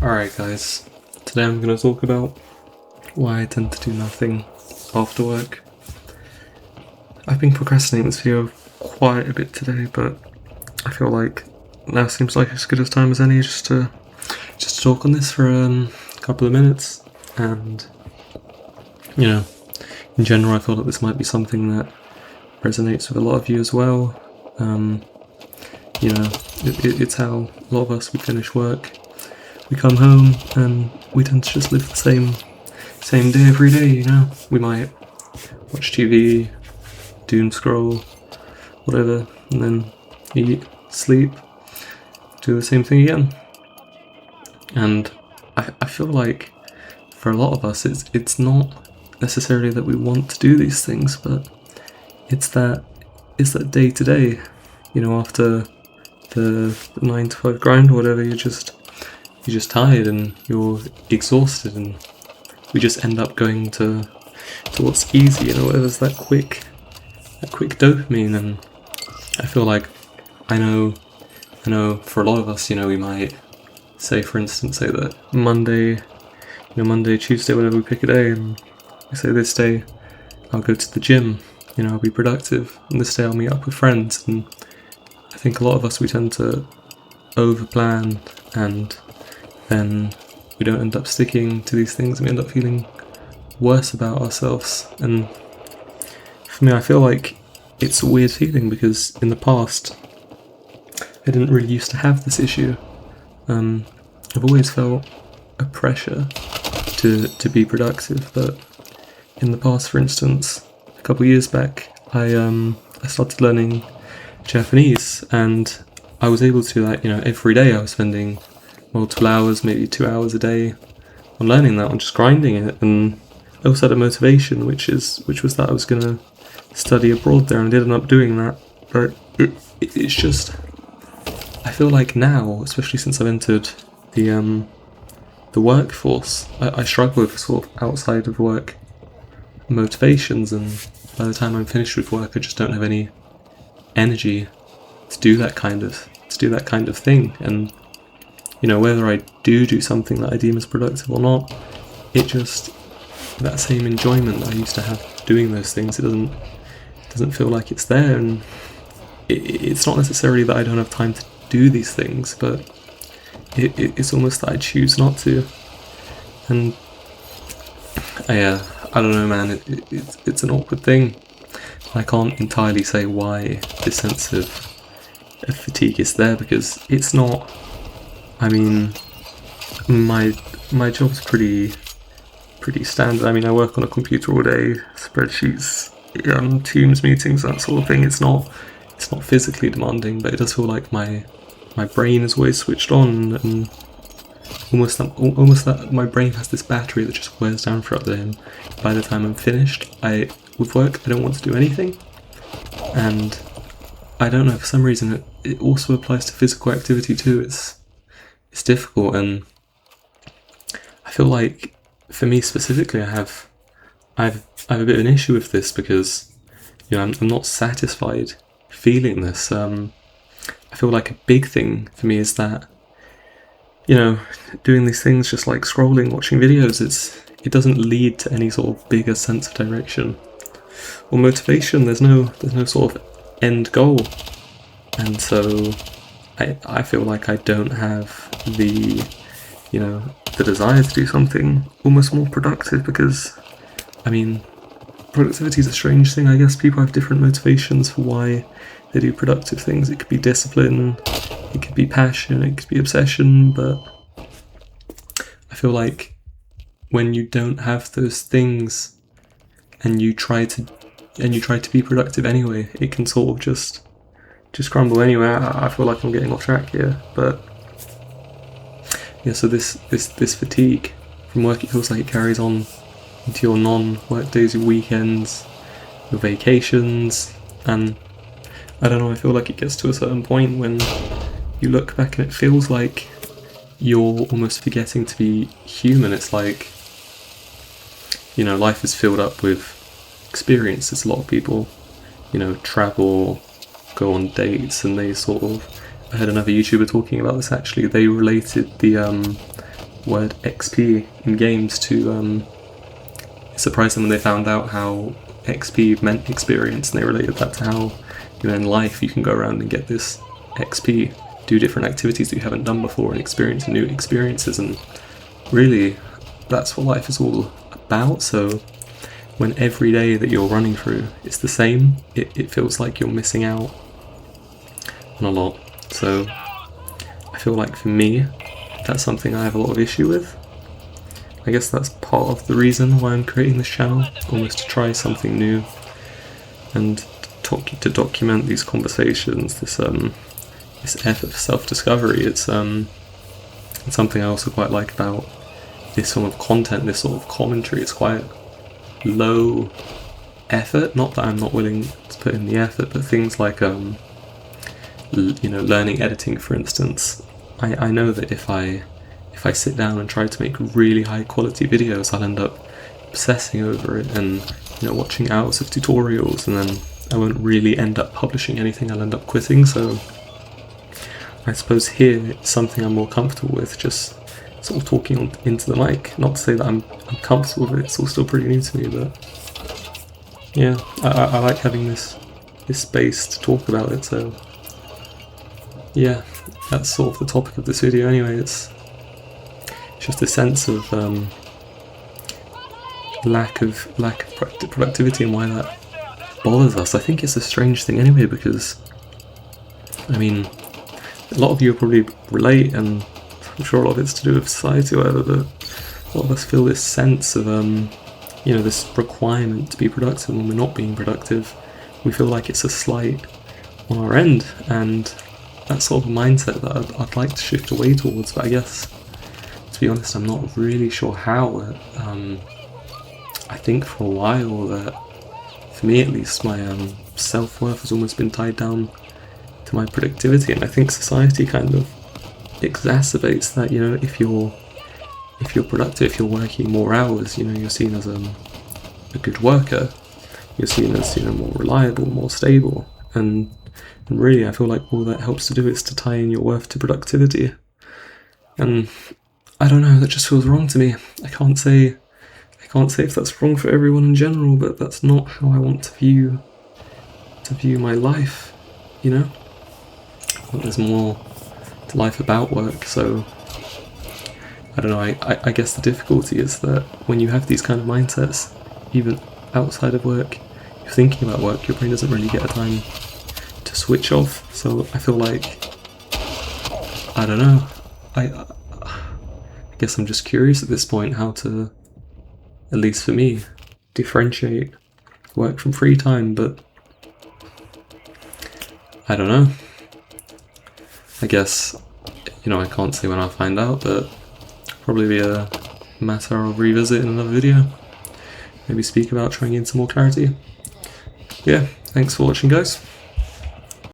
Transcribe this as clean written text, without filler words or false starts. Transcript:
Alright guys, today I'm going to talk about why I tend to do nothing after work. I've been procrastinating this video quite a bit today, but I feel like now seems like as good a time as any just to talk on this for a couple of minutes. And in general I feel like this might be something that resonates with a lot of you as well. It's how a lot of us, we finish work, we come home, and we tend to just live the same day every day, We might watch TV, doom scroll, whatever, and then eat, sleep, do the same thing again. And I feel like for a lot of us it's not necessarily that we want to do these things, but it's that day to day, after the 9 to 5 grind or whatever, you're just tired and you're exhausted, and we just end up going to what's easy, whatever's that quick dopamine. And I feel like I know for a lot of us, we might say, for instance, that Monday, Tuesday, whenever we pick a day, and we say this day I'll go to the gym, I'll be productive, and this day I'll meet up with friends. And I think a lot of us, we tend to overplan, and then we don't end up sticking to these things, and we end up feeling worse about ourselves. And for me, I feel like it's a weird feeling because in the past I didn't really used to have this issue. I've always felt a pressure to be productive, but in the past, for instance, a couple of years back, I started learning Japanese, and I was able to, every day I was spending multiple hours, maybe 2 hours a day on learning that, on just grinding it. And I also had a motivation, which was that I was going to study abroad there, and I did end up doing that. But it's just, I feel like now, especially since I've entered the workforce, I struggle with sort of outside of work motivations, and by the time I'm finished with work, I just don't have any energy to do that kind of thing. And whether I do something that I deem as productive or not, it just, that same enjoyment that I used to have doing those things, it doesn't feel like it's there. And it's not necessarily that I don't have time to do these things, but it's almost that I choose not to. And I don't know, man, it's an awkward thing. I can't entirely say why this sense of fatigue is there, because it's not, I mean, my job's pretty standard. I mean, I work on a computer all day, spreadsheets, Teams meetings, that sort of thing. It's not physically demanding, but it does feel like my brain is always switched on, and almost that my brain has this battery that just wears down throughout the day. And by the time I'm finished, with work, I don't want to do anything. And I don't know, for some reason it also applies to physical activity too. It's difficult, and I feel like for me specifically, I have a bit of an issue with this, because I'm not satisfied feeling this. I feel like a big thing for me is that doing these things, just like scrolling, watching videos, it doesn't lead to any sort of bigger sense of direction or motivation. There's no sort of end goal, and so I feel like I don't have the desire to do something almost more productive, because I mean, productivity is a strange thing. I guess people have different motivations for why they do productive things. It could be discipline, it could be passion, it could be obsession, but I feel like when you don't have those things and you try to be productive anyway, it can sort of just crumble anyway. I feel like I'm getting off track here, but yeah, so this fatigue from work, it feels like it carries on into your non-work days, your weekends, your vacations, and I don't know, I feel like it gets to a certain point when you look back and it feels like you're almost forgetting to be human. It's like, life is filled up with experiences. A lot of people, travel, go on dates, and they sort of, I heard another YouTuber talking about this actually. They related the word XP in games to surprise them when they found out how XP meant experience, and they related that to how, you know, in life you can go around and get this XP, do different activities that you haven't done before, and experience new experiences. And really, that's what life is all about. So when every day that you're running through is the same, it feels like you're missing out on a lot. So I feel like for me, that's something I have a lot of issue with. I guess that's part of the reason why I'm creating this channel, almost to try something new and to document these conversations, this effort for self-discovery. It's something I also quite like about this sort of content, this sort of commentary. It's quite low effort, not that I'm not willing to put in the effort, but things like you know, learning editing, for instance. I know that if I sit down and try to make really high quality videos, I'll end up obsessing over it and, you know, watching hours of tutorials, and then I won't really end up publishing anything. I'll end up quitting. So I suppose here it's something I'm more comfortable with, just sort of talking into the mic. Not to say that I'm comfortable with it, it's all still pretty new to me, but yeah, I like having this space to talk about it. So yeah, that's sort of the topic of this video anyway. It's just a sense of lack of productivity, and why that bothers us. I think it's a strange thing anyway, because I mean, a lot of you probably relate, and I'm sure a lot of it's to do with society or whatever, but a lot of us feel this sense of you know, this requirement to be productive. When we're not being productive, we feel like it's a slight on our end, and that's sort of a mindset that I'd like to shift away towards. But I guess, to be honest, I'm not really sure how. I think for a while that, for me at least, my self-worth has almost been tied down to my productivity, and I think society kind of exacerbates that. You know, if you're productive, if you're working more hours, you know, you're seen as a good worker, you're seen as, you know, more reliable, more stable, and really I feel like all that helps to do is to tie in your worth to productivity. And I don't know, that just feels wrong to me. I can't say if that's wrong for everyone in general, but that's not how I want to view my life, you know? There's more to life about work. So I don't know, I guess the difficulty is that when you have these kind of mindsets, even outside of work, you're thinking about work, your brain doesn't really get a time to switch off. So I feel like, I don't know, I guess I'm just curious at this point how to, at least for me, differentiate work from free time. But I don't know, I guess, you know, I can't say when I'll find out, but probably be a matter I'll revisit in another video. Maybe speak about trying in some more clarity. Yeah, thanks for watching, guys.